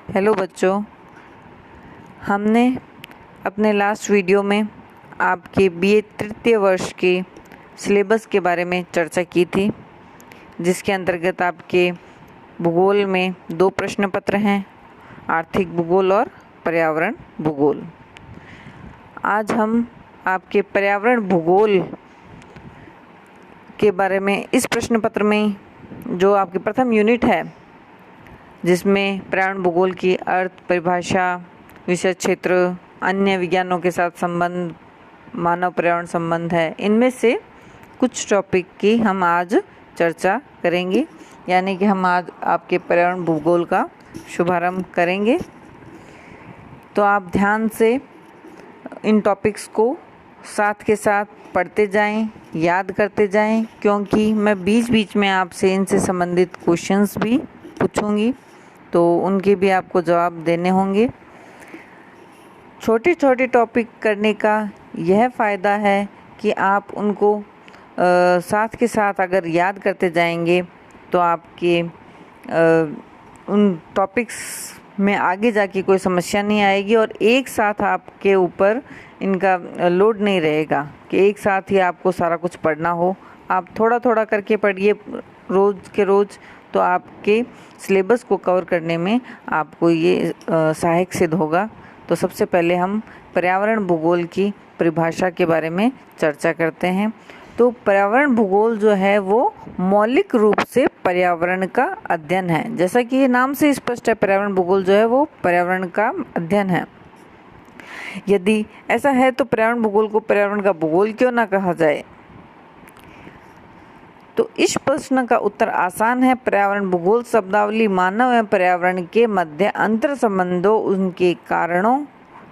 Hello बच्चों, हमने अपने लास्ट वीडियो में आपके बीए तृतीय वर्ष के सिलेबस के बारे में चर्चा की थी, जिसके अंतर्गत आपके भूगोल में 2 प्रश्न पत्र हैं, आर्थिक भूगोल और पर्यावरण भूगोल। आज हम आपके पर्यावरण भूगोल के बारे में इस प्रश्न पत्र में जो आपकी प्रथम यूनिट है, जिसमें पर्यावरण भूगोल की अर्थ, परिभाषा, विषय क्षेत्र, अन्य विज्ञानों के साथ संबंध, मानव पर्यावरण संबंध है, इनमें से कुछ टॉपिक की हम आज चर्चा करेंगे। यानी कि हम आज आपके पर्यावरण भूगोल का शुभारंभ करेंगे। तो आप ध्यान से इन टॉपिक्स को साथ के साथ पढ़ते जाएं, याद करते जाएं, क्योंकि मैं बीच बीच में आपसे इनसे संबंधित क्वेश्चंस भी पूछूंगी, तो उनके भी आपको जवाब देने होंगे। छोटे छोटे टॉपिक करने का यह फ़ायदा है कि आप उनको साथ के साथ अगर याद करते जाएंगे तो आपके उन टॉपिक्स में आगे जाके कोई समस्या नहीं आएगी और एक साथ आपके ऊपर इनका लोड नहीं रहेगा कि एक साथ ही आपको सारा कुछ पढ़ना हो। आप थोड़ा थोड़ा करके पढ़िए रोज़ के रोज़, तो आपके सिलेबस को कवर करने में आपको ये सहायक सिद्ध होगा। तो सबसे पहले हम पर्यावरण भूगोल की परिभाषा के बारे में चर्चा करते हैं। तो पर्यावरण भूगोल जो है वो मौलिक रूप से पर्यावरण का अध्ययन है। जैसा कि ये नाम से स्पष्ट है, पर्यावरण भूगोल जो है वो पर्यावरण का अध्ययन है। यदि ऐसा है तो पर्यावरण भूगोल को पर्यावरण का भूगोल क्यों ना कहा जाए? तो इस प्रश्न का उत्तर आसान है। पर्यावरण भूगोल शब्दावली मानव एवं पर्यावरण के मध्य अंतर संबंधों, उनके कारणों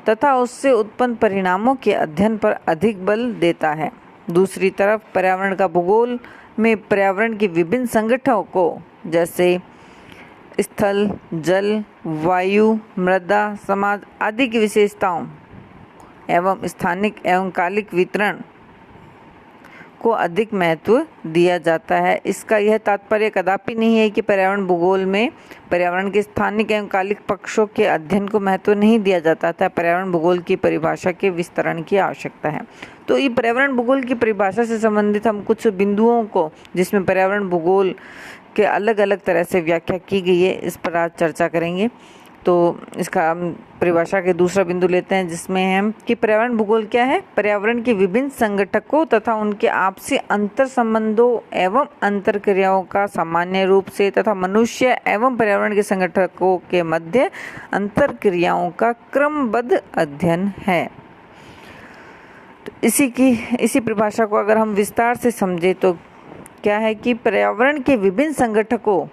तथा उससे उत्पन्न परिणामों के अध्ययन पर अधिक बल देता है। दूसरी तरफ पर्यावरण का भूगोल में पर्यावरण के विभिन्न संगठनों को, जैसे स्थल, जल, वायु, मृदा, समाज आदि की विशेषताओं एवं स्थानिक एवं कालिक वितरण को अधिक महत्व दिया जाता है। इसका यह तात्पर्य कदापि नहीं है कि पर्यावरण भूगोल में पर्यावरण के स्थानिक एवं कालिक पक्षों के अध्ययन को महत्व नहीं दिया जाता था। पर्यावरण भूगोल की परिभाषा के विस्तरण की आवश्यकता है। तो ये पर्यावरण भूगोल की परिभाषा से संबंधित हम कुछ बिंदुओं को, जिसमें पर्यावरण भूगोल के अलग अलग तरह से व्याख्या की गई है, इस पर आज चर्चा करेंगे। तो इसका परिभाषा के दूसरा बिंदु लेते हैं, जिसमें है कि पर्यावरण भूगोल क्या है? पर्यावरण के विभिन्न संगठकों तथा उनके आपसी अंतर संबंधों एवं अंतर क्रियाओं का सामान्य रूप से तथा मनुष्य एवं पर्यावरण के संगठकों के मध्य अंतर क्रियाओं का क्रमबद्ध अध्ययन है। तो इसी परिभाषा को अगर हम विस्तार से समझे तो क्या है कि पर्यावरण के विभिन्न संगठकों,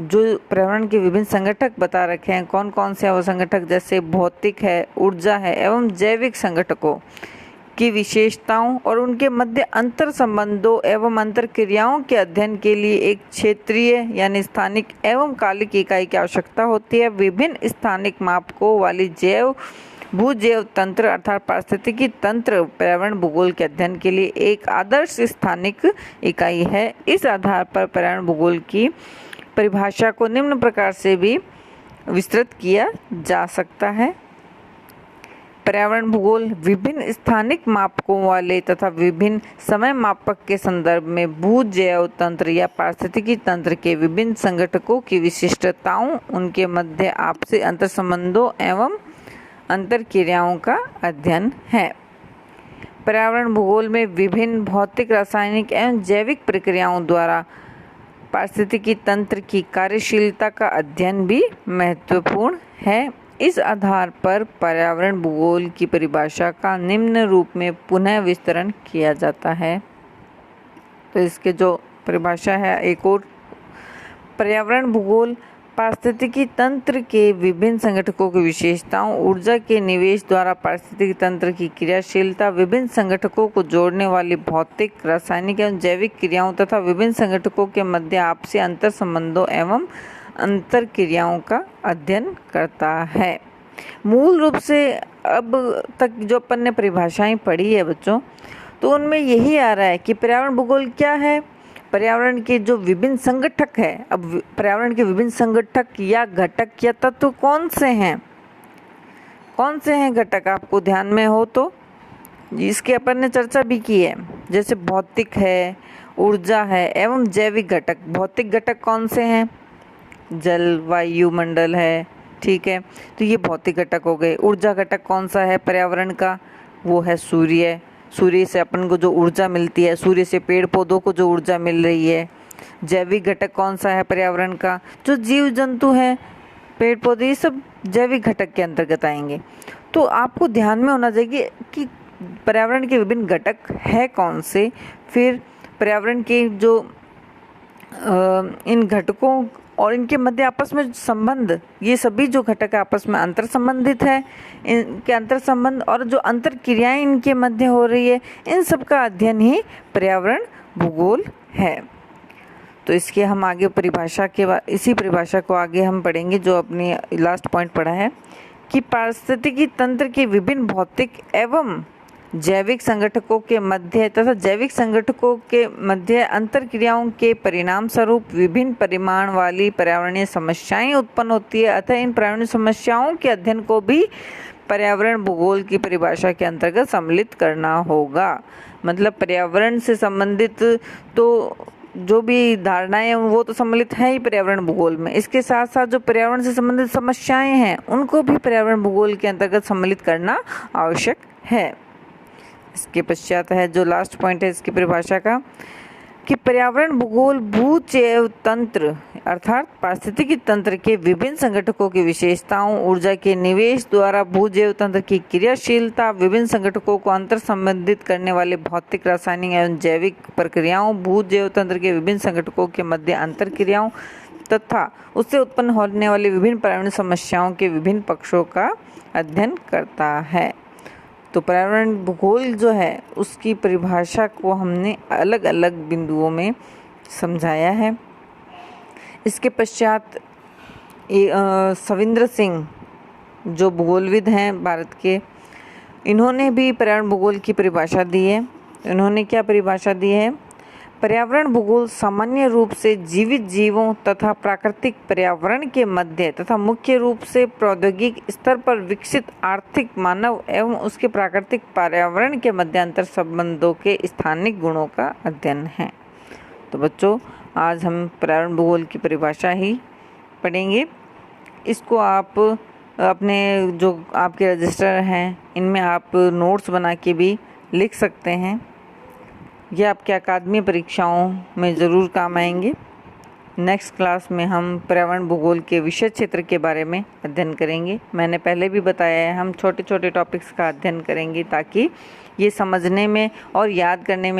जो पर्यावरण के विभिन्न संगठक बता रखे हैं, कौन कौन से हैं वो संगठक, जैसे भौतिक है, ऊर्जा है एवं जैविक संगठकों की विशेषताओं और उनके मध्य अंतर संबंधों एवं अंतर क्रियाओं के अध्ययन के लिए एक क्षेत्रीय यानी स्थानिक एवं कालिक इकाई की आवश्यकता होती है। विभिन्न स्थानिक मापकों वाली भूजैव तंत्र अर्थात पारिस्थितिकी तंत्र पर्यावरण भूगोल के अध्ययन के लिए एक आदर्श स्थानिक इकाई है। इस आधार पर पर्यावरण भूगोल की परिभाषा को निम्न प्रकार से भी विस्तृत किया जा सकता है। पर्यावरण भूगोल विभिन्न स्थानिक मापकों वाले तथा विभिन्न समय मापक के संदर्भ में भूजैव तंत्र या पारिस्थितिकी तंत्र के विभिन्न संगठकों की विशिष्टताओं, उनके मध्य आपसी अंतर संबंधों एवं अंतर क्रियाओं का अध्ययन है। पर्यावरण भूगोल में विभिन्न भौतिक, रासायनिक एवं जैविक प्रक्रियाओं द्वारा पारिस्थितिकी तंत्र की कार्यशीलता का अध्ययन भी महत्वपूर्ण है। इस आधार पर पर्यावरण भूगोल की परिभाषा का निम्न रूप में पुनः विस्तरण किया जाता है। तो इसके जो परिभाषा है एक और, पर्यावरण भूगोल पारिस्थितिकी तंत्र के विभिन्न संगठकों की विशेषताओं, ऊर्जा के निवेश द्वारा पारिस्थितिकी तंत्र की क्रियाशीलता, विभिन्न संगठकों को जोड़ने वाली भौतिक, रासायनिक एवं जैविक क्रियाओं तथा विभिन्न संगठकों के मध्य आपसी अंतर संबंधों एवं अंतर क्रियाओं का अध्ययन करता है। मूल रूप से अब तक जो अपन ने परिभाषाएं पढ़ी है बच्चों, तो उनमें यही आ रहा है कि पर्यावरण भूगोल क्या है। पर्यावरण के जो विभिन्न संगठक है, अब पर्यावरण के विभिन्न संगठक या घटक या तत्व कौन से हैं घटक, आपको ध्यान में हो तो इसके अपन ने चर्चा भी की है, जैसे भौतिक है, ऊर्जा है एवं जैविक घटक। भौतिक घटक कौन से हैं? जल, वायु मंडल है, ठीक है, तो ये भौतिक घटक हो गए। ऊर्जा घटक कौन सा है पर्यावरण का? वो है सूर्य। सूर्य से अपन को जो ऊर्जा मिलती है, सूर्य से पेड़ पौधों को जो ऊर्जा मिल रही है। जैविक घटक कौन सा है पर्यावरण का? जो जीव जंतु हैं, पेड़ पौधे, ये सब जैविक घटक के अंतर्गत आएंगे। तो आपको ध्यान में होना चाहिए कि पर्यावरण के विभिन्न घटक है कौन से, फिर पर्यावरण के जो इन घटकों और इनके मध्य आपस में संबंध, ये सभी जो घटक आपस में अंतर संबंधित है, इनके अंतर संबंध और जो अंतर क्रियाएं इनके मध्य हो रही है, इन सब का अध्ययन ही पर्यावरण भूगोल है। तो इसके हम आगे परिभाषा के बाद इसी परिभाषा को आगे हम पढ़ेंगे, जो अपनी लास्ट पॉइंट पढ़ा है कि पारिस्थितिकी तंत्र के विभिन्न भौतिक एवं जैविक संगठकों के मध्य तथा जैविक संगठकों के मध्य अंतर क्रियाओं के परिणाम स्वरूप विभिन्न परिमाण वाली पर्यावरणीय समस्याएं उत्पन्न होती है। अतः इन पर्यावरणीय समस्याओं के अध्ययन को भी पर्यावरण भूगोल की परिभाषा के अंतर्गत सम्मिलित करना होगा। मतलब पर्यावरण से संबंधित तो जो भी धारणाएं वो तो सम्मिलित है ही पर्यावरण भूगोल में, इसके साथ साथ जो पर्यावरण से संबंधित समस्याएं हैं उनको भी पर्यावरण भूगोल के अंतर्गत सम्मिलित करना आवश्यक है। इसके पश्चात है जो लास्ट पॉइंट है इसकी परिभाषा का कि पर्यावरण भूगोल भूजैव तंत्र अर्थात पारिस्थितिकी तंत्र के विभिन्न संगठकों की विशेषताओं, ऊर्जा के निवेश द्वारा भूजैव तंत्र की क्रियाशीलता, विभिन्न संगठकों को अंतर संबंधित करने वाले भौतिक, रासायनिक एवं जैविक प्रक्रियाओं, भूजैव तंत्र के विभिन्न संगठकों के मध्य अंतर क्रियाओं तथा उससे उत्पन्न होने वाली विभिन्न पर्यावरणीय समस्याओं के विभिन्न पक्षों का अध्ययन करता है। तो पर्यावरण भूगोल जो है उसकी परिभाषा को हमने अलग अलग बिंदुओं में समझाया है। इसके पश्चात सविंद्र सिंह जो भूगोलविद हैं भारत के, इन्होंने भी पर्यावरण भूगोल की परिभाषा दी है। इन्होंने क्या परिभाषा दी है? पर्यावरण भूगोल सामान्य रूप से जीवित जीवों तथा प्राकृतिक पर्यावरण के मध्य तथा मुख्य रूप से प्रौद्योगिक स्तर पर विकसित आर्थिक, मानव एवं उसके प्राकृतिक पर्यावरण के मध्य अंतर संबंधों के स्थानिक गुणों का अध्ययन है। तो बच्चों, आज हम पर्यावरण भूगोल की परिभाषा ही पढ़ेंगे। इसको आप अपने जो आपके रजिस्टर हैं इनमें आप नोट्स बना के भी लिख सकते हैं। यह आपके अकादमी परीक्षाओं में ज़रूर काम आएंगे। नेक्स्ट क्लास में हम पर्यावरण भूगोल के विषय क्षेत्र के बारे में अध्ययन करेंगे। मैंने पहले भी बताया है हम छोटे छोटे टॉपिक्स का अध्ययन करेंगे ताकि ये समझने में और याद करने में